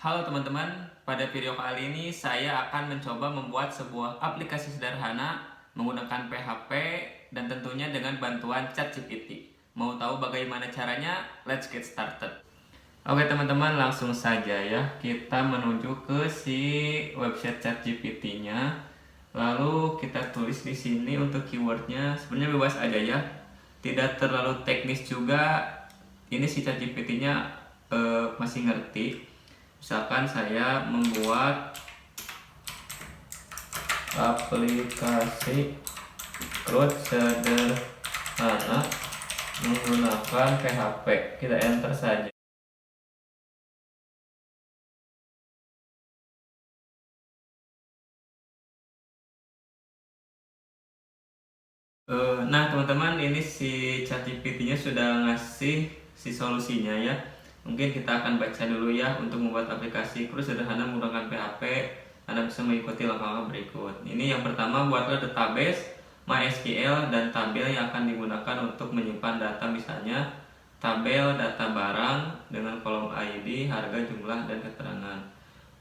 Halo teman-teman, pada video kali ini saya akan mencoba membuat sebuah aplikasi sederhana menggunakan PHP dan tentunya dengan bantuan ChatGPT. Mau tahu bagaimana caranya? Let's get started. Oke teman-teman, langsung saja ya. Kita menuju ke si website ChatGPT-nya. Lalu kita tulis di sini untuk keywordnya. Sebenarnya bebas aja ya. Tidak terlalu teknis juga. Ini si ChatGPT-nya masih ngerti. Misalkan saya membuat aplikasi CRUD sederhana menggunakan PHP. Kita enter saja. Nah teman-teman, ini si ChatGPT-nya sudah ngasih si solusinya ya. Mungkin kita akan baca dulu ya. Untuk membuat aplikasi CRUD sederhana menggunakan PHP, Anda bisa mengikuti langkah-langkah berikut. Ini yang pertama, buatlah database MySQL dan tabel yang akan digunakan untuk menyimpan data, misalnya tabel data barang dengan kolom ID, harga, jumlah, dan keterangan.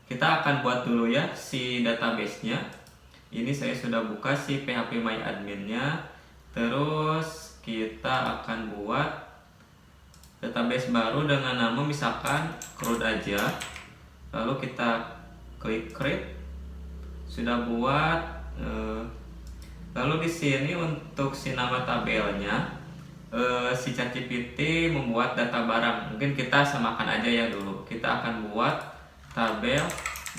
Kita akan buat dulu ya si database-nya. Ini saya sudah buka si PHP My Admin-nya. Terus kita akan buat database baru dengan nama misalkan CRUD aja. Lalu kita klik create. Sudah buat. Lalu di sini untuk si nama tabelnya, si ChatGPT membuat data barang. Mungkin kita samakan aja ya dulu. Kita akan buat tabel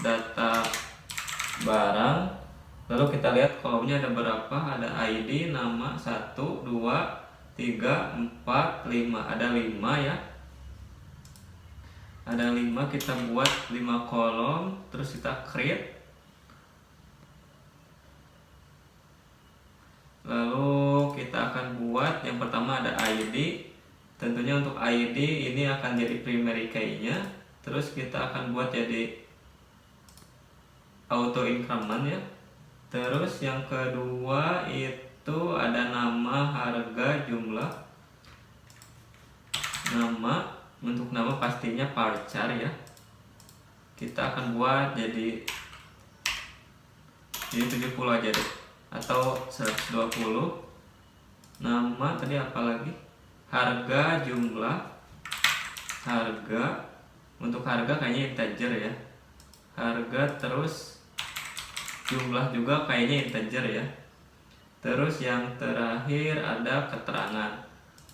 data barang. Lalu kita lihat kolomnya ada berapa, ada ID, nama, 1, 2, 3, 4, 5, ada 5 ya. Ada 5, kita buat 5 kolom, terus kita create. Lalu kita akan buat yang pertama ada ID. Tentunya untuk ID ini akan jadi primary key-nya. Terus kita akan buat jadi auto increment ya. Terus yang kedua itu ada nama, harga, jumlah. Nama, untuk nama pastinya varchar ya. Kita akan buat jadi 70 aja deh, atau 120. Nama tadi apa lagi? Harga, jumlah. Harga, untuk harga kayaknya integer ya. Harga, terus jumlah juga kayaknya integer ya. Terus yang terakhir ada keterangan.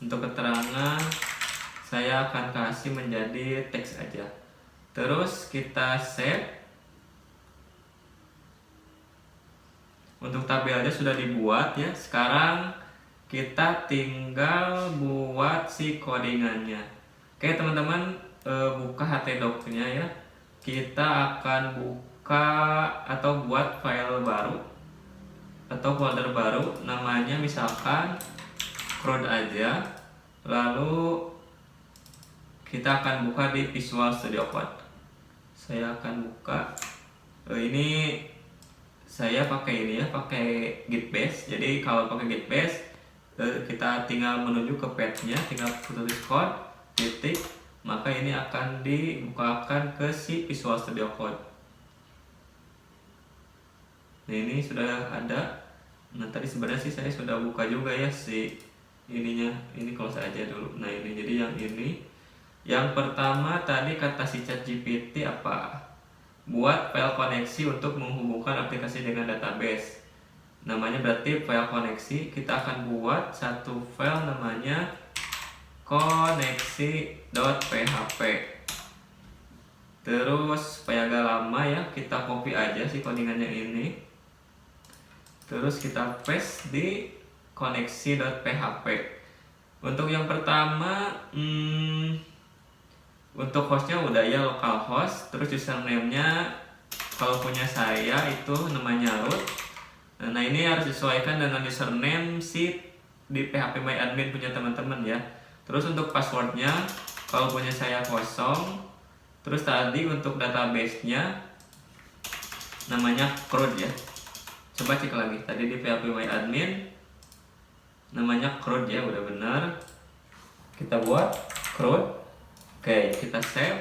Untuk keterangan saya akan kasih menjadi teks aja. Terus kita save. Untuk tabelnya sudah dibuat ya. Sekarang kita tinggal buat si codingannya. Oke teman-teman, buka htdoc-nya ya. Kita akan buka atau buat file baru atau folder baru, namanya misalkan CRUD aja. Lalu kita akan buka di Visual Studio Code. Saya akan buka. Ini saya pakai ini ya, pakai Gitbase. Jadi kalau pakai Gitbase, kita tinggal menuju ke page-nya, tinggal tulis code titik, maka ini akan dibukakan ke si Visual Studio Code. Nah ini sudah ada. Nah tadi sebenarnya sih saya sudah buka juga ya si ininya. Ini close aja dulu. Nah ini jadi yang ini. Yang pertama tadi kata si ChatGPT apa? Buat file koneksi untuk menghubungkan aplikasi dengan database. Namanya berarti file koneksi. Kita akan buat satu file namanya koneksi.php. Terus supaya agak lama ya, kita copy aja si codingannya ini. Terus kita paste di koneksi.php. Untuk yang pertama, untuk hostnya udah ya, localhost. Terus username-nya kalau punya saya itu namanya root. Nah ini harus disesuaikan dengan username si di PHP My Admin punya teman-teman ya. Terus untuk passwordnya kalau punya saya kosong. Terus tadi untuk database-nya namanya CRUD ya. Coba cek lagi, tadi di PHP My Admin namanya CRUD ya, udah benar. Kita buat CRUD. Oke, kita save.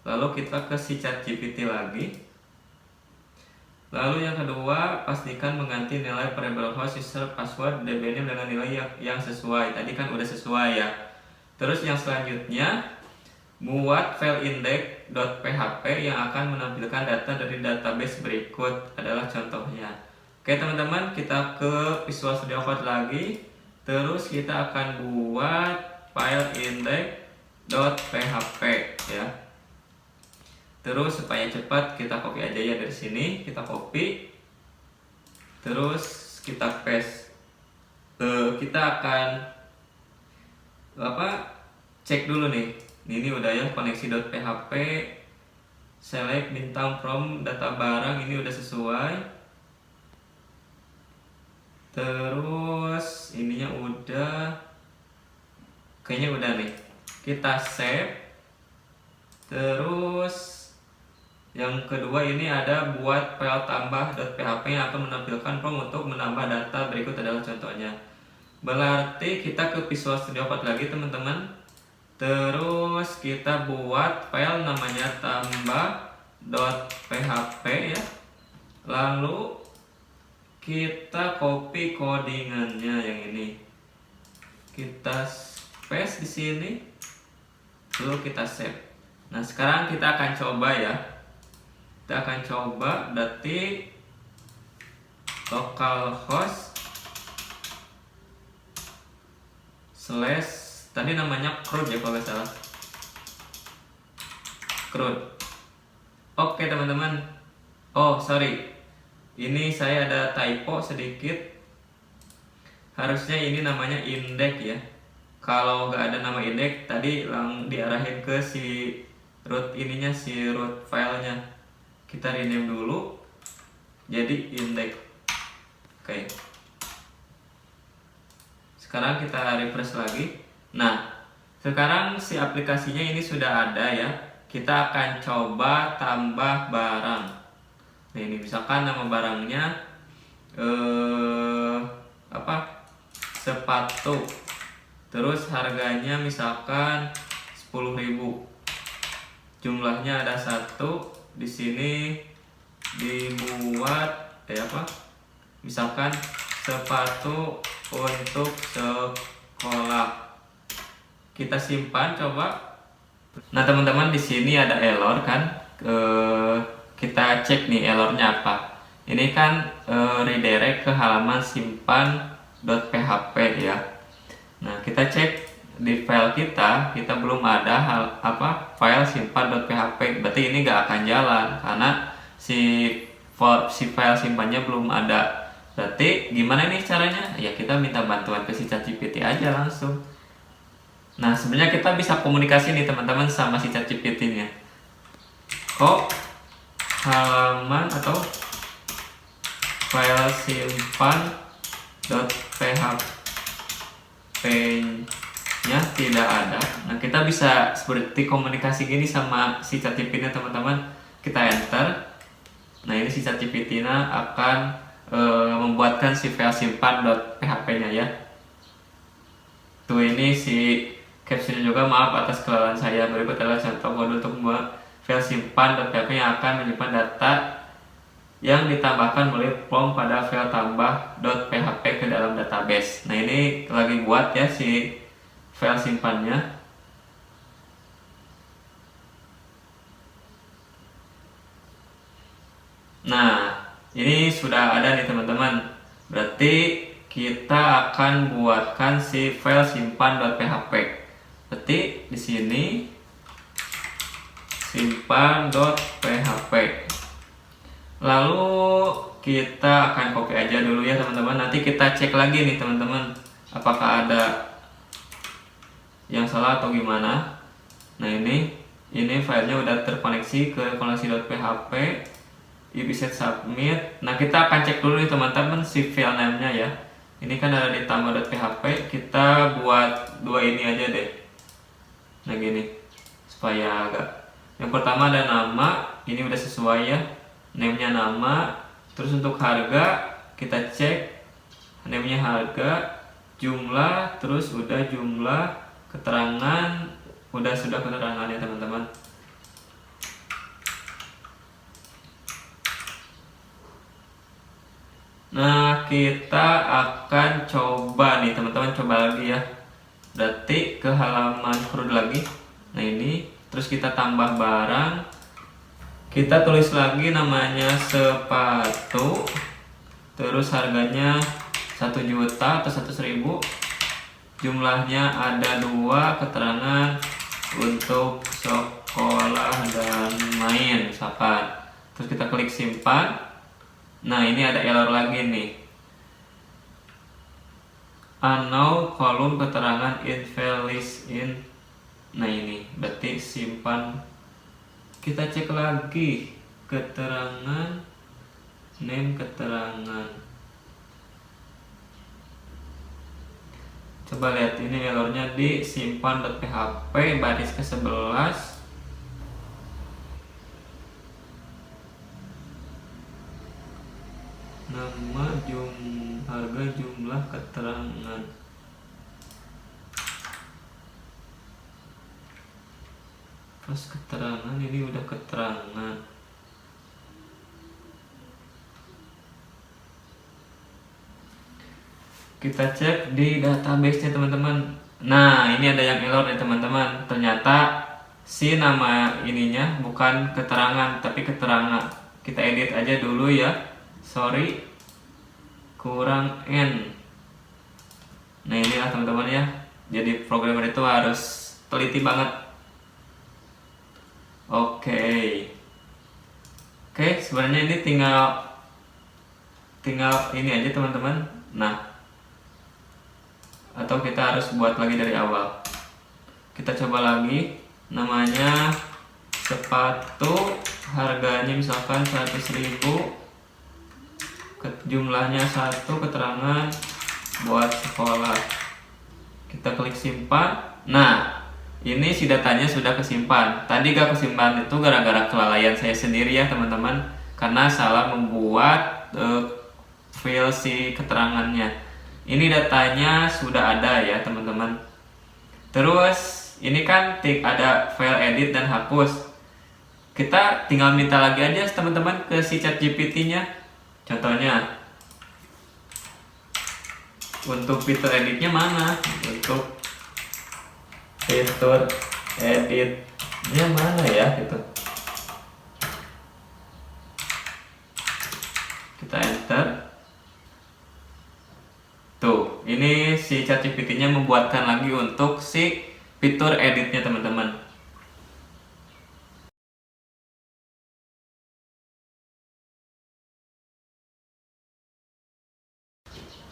Lalu kita ke si ChatGPT lagi. Lalu yang kedua, pastikan mengganti nilai variable host user password dbname dengan nilai yang sesuai. Tadi kan udah sesuai ya. Terus yang selanjutnya, buat file index.php yang akan menampilkan data dari database berikut adalah contohnya. Oke teman-teman, kita ke Visual Studio Code lagi. Terus kita akan buat file index.php ya. Terus supaya cepat kita copy aja ya dari sini, kita copy. Terus kita paste. Kita akan cek dulu nih. Ini udah ya koneksi.php, select bintang from data barang, ini udah sesuai. Terus ininya udah, kayaknya udah nih. Kita save. Terus yang kedua ini ada buat file tambah.php yang akan menampilkan prompt untuk menambah data berikut adalah contohnya. Berarti kita ke Visual Studio Code lagi teman-teman. Terus kita buat file namanya tambah.php ya. Lalu kita copy codingannya yang ini. Kita paste di sini. Lalu kita save. Nah, sekarang kita akan coba ya. Kita akan coba detik localhost / tadi namanya CRUD ya kalau nggak salah. CRUD. Oke teman-teman. Oh sorry, ini saya ada typo sedikit. Harusnya ini namanya index ya. Kalau nggak ada nama index, tadi diarahin ke si root ininya, si root filenya. Kita rename dulu jadi index. Oke. Sekarang kita refresh lagi. Nah, sekarang si aplikasinya ini sudah ada ya. Kita akan coba tambah barang. Nah, ini misalkan nama barangnya sepatu. Terus harganya misalkan 10.000. Jumlahnya ada 1. Di sini dibuat misalkan sepatu untuk sekolah. Kita simpan coba. Nah teman-teman, di sini ada error kan. Kita cek nih errornya apa. Ini kan redirect ke halaman simpan.php ya. Nah kita cek di file kita belum ada file simpan.php. Berarti ini gak akan jalan karena si file simpannya belum ada. Berarti gimana nih caranya? Ya kita minta bantuan ke si ChatGPT aja langsung. Nah sebenarnya kita bisa komunikasi nih teman-teman sama si ChatGPT-nya. Kok halaman atau file simpan.php-nya tidak ada. Nah kita bisa seperti komunikasi gini sama si ChatGPT-nya teman-teman. Kita enter. Nah ini si ChatGPT-nya akan membuatkan si file simpan.php-nya ya. Tuh ini si captionnya juga, maaf atas kelalaian saya. Berikut adalah contoh kode untuk membuat file simpan.php yang akan menyimpan data yang ditambahkan melalui prompt pada file tambah.php ke dalam database. Nah ini lagi buat ya si file simpannya. Nah ini sudah ada nih teman-teman. Berarti kita akan buatkan si file simpan.php. Berarti di sini simpan.php. Lalu kita akan copy aja dulu ya teman-teman. Nanti kita cek lagi nih teman-teman, apakah ada yang salah atau gimana. Nah ini filenya udah terkoneksi ke koneksi.php. Bisa submit. Nah kita akan cek dulu nih teman-teman si file name-nya ya. Ini kan ada di tambah.php. Kita buat dua ini aja deh. Nah gini, supaya agak. Yang pertama ada nama. Ini udah sesuai ya. Name-nya nama. Terus untuk harga kita cek name-nya harga, jumlah, terus udah jumlah, keterangan, sudah keterangan ya teman-teman. Nah, kita akan coba nih teman-teman, coba lagi ya. Berarti ke halaman CRUD lagi. Nah ini, terus kita tambah barang. Kita tulis lagi namanya sepatu. Terus harganya 1 juta atau 100.000. Jumlahnya ada 2, keterangan untuk sekolah dan main misalkan. Terus kita klik simpan. Nah ini ada error lagi nih, unknown kolom keterangan invalid in. Nah ini berarti simpan. Kita cek lagi keterangan name, keterangan. Coba lihat ini errornya di simpan.php baris ke-11. Nama, harga, jumlah, keterangan. Pas keterangan, ini udah keterangan. Kita cek di database nya teman-teman. Nah ini ada yang error nih teman-teman. Ternyata si nama ininya bukan keterangan tapi keterangan. Kita edit aja dulu ya. Sorry, kurang N. Nah inilah teman-teman ya. Jadi programmer itu harus teliti banget. Oke, sebenarnya ini tinggal ini aja teman-teman. Nah, atau kita harus buat lagi dari awal. Kita coba lagi, namanya sepatu, harganya misalkan 100.000, jumlahnya 1, keterangan buat sekolah. Kita klik simpan. Nah ini si datanya sudah kesimpan. Tadi gak kesimpan itu gara-gara kelalaian saya sendiri ya teman-teman, karena salah membuat file si keterangannya. Ini datanya sudah ada ya teman-teman. Terus ini kan ada file edit dan hapus. Kita tinggal minta lagi aja teman-teman ke si ChatGPT nya. Contohnya untuk fitur editnya mana? Untuk fitur editnya mana ya gitu. Kita enter. Tuh, ini si ChatGPT-nya membuatkan lagi untuk si fitur editnya teman-teman.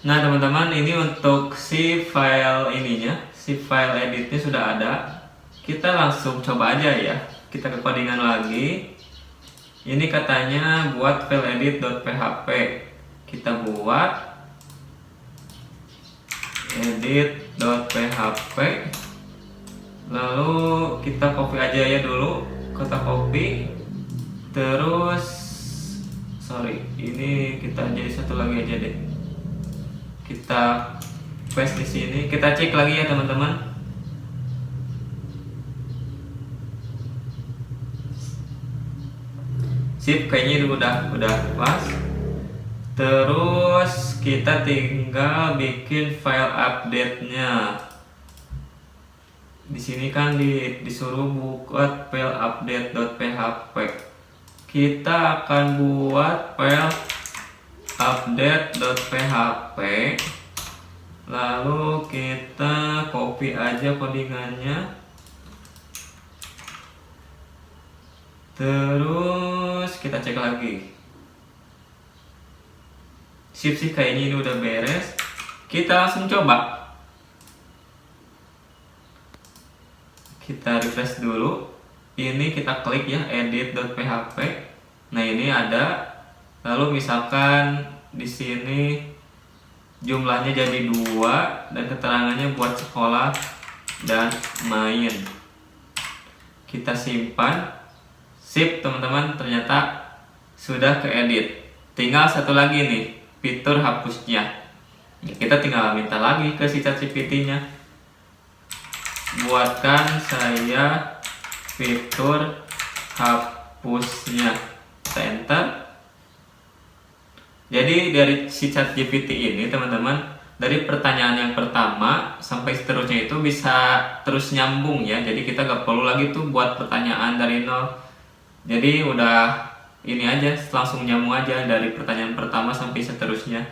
Nah teman-teman, ini untuk si file ininya, si file editnya sudah ada. Kita langsung coba aja ya. Kita ke codingan lagi. Ini katanya buat file edit.php. Kita buat edit.php. Lalu kita copy aja ya dulu. Kita copy. Terus ini kita jadi satu lagi aja deh. Kita paste di sini. Kita cek lagi ya teman-teman. Sip, kayaknya udah pas. Terus kita tinggal bikin file update-nya. Di sini kan disuruh buat file update.php. Kita akan buat file update.php. Lalu kita copy aja codingannya. Terus kita cek lagi. Sip, kayaknya ini udah beres. Kita langsung coba. Kita refresh dulu. Ini kita klik ya edit.php. Nah ini ada. Lalu misalkan di sini jumlahnya jadi 2 dan keterangannya buat sekolah dan main. Kita simpan. Sip teman-teman, ternyata sudah keedit. Tinggal satu lagi nih, fitur hapusnya. Kita tinggal minta lagi ke si ChatGPT-nya. Buatkan saya fitur hapusnya. Kita enter. Jadi dari si ChatGPT ini teman-teman, dari pertanyaan yang pertama sampai seterusnya itu bisa terus nyambung ya. Jadi kita gak perlu lagi tuh buat pertanyaan dari nol. Jadi udah ini aja, langsung nyambung aja dari pertanyaan pertama sampai seterusnya.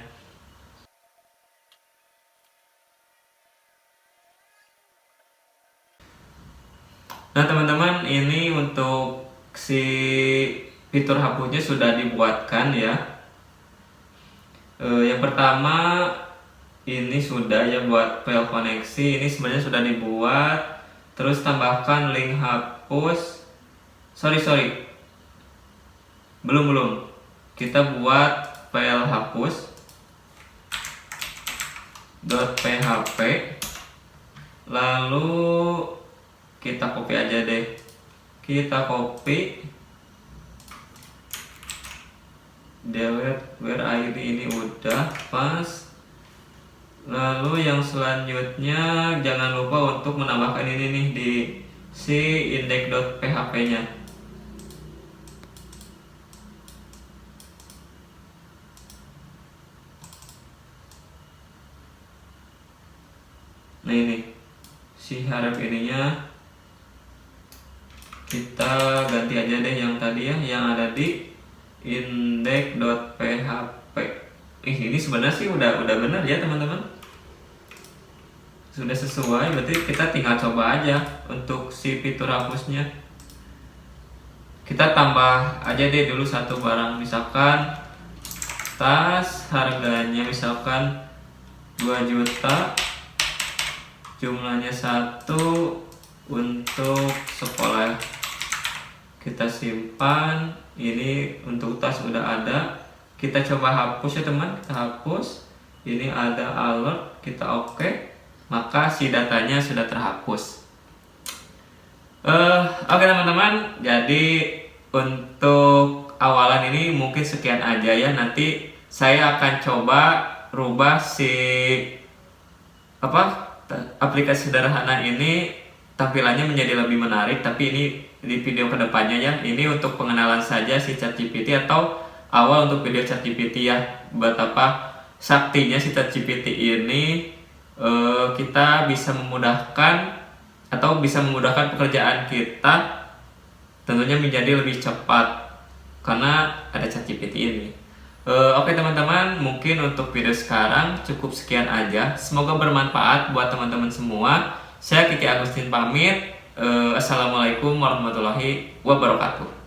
Nah teman-teman, ini untuk si fitur hapusnya sudah dibuatkan ya. Yang pertama ini sudah ya, buat file koneksi ini sebenarnya sudah dibuat. Terus tambahkan link hapus. Sorry, belum. Kita buat file hapus .php, lalu kita copy aja deh. Kita copy, delete where id ini udah pas. Lalu yang selanjutnya jangan lupa untuk menambahkan ini nih di si index.php nya. Nah ini si harap ininya kita ganti aja deh yang tadi ya, yang ada di index.php. Ini sebenarnya sih udah benar ya teman-teman, sudah sesuai. Berarti kita tinggal coba aja untuk si fitur hapusnya. Kita tambah aja deh dulu satu barang, misalkan tas, harganya misalkan 2 juta, jumlahnya 1, untuk sekolah. Kita simpan. Ini untuk tas udah ada, kita coba hapus ya teman. Kita hapus, ini ada alert, kita oke, maka si datanya sudah terhapus. Oke teman-teman, jadi untuk awalan ini mungkin sekian aja ya. Nanti saya akan coba rubah si aplikasi sederhana ini tampilannya menjadi lebih menarik, tapi ini di video kedepannya ya. Ini untuk pengenalan saja si ChatGPT, atau awal untuk video ChatGPT ya, betapa saktinya si ChatGPT ini. Kita bisa memudahkan pekerjaan kita tentunya menjadi lebih cepat karena ada ChatGPT ini. Oke teman-teman, mungkin untuk video sekarang cukup sekian aja. Semoga bermanfaat buat teman-teman semua. Saya Kiki Agustin pamit. Assalamualaikum warahmatullahi wabarakatuh.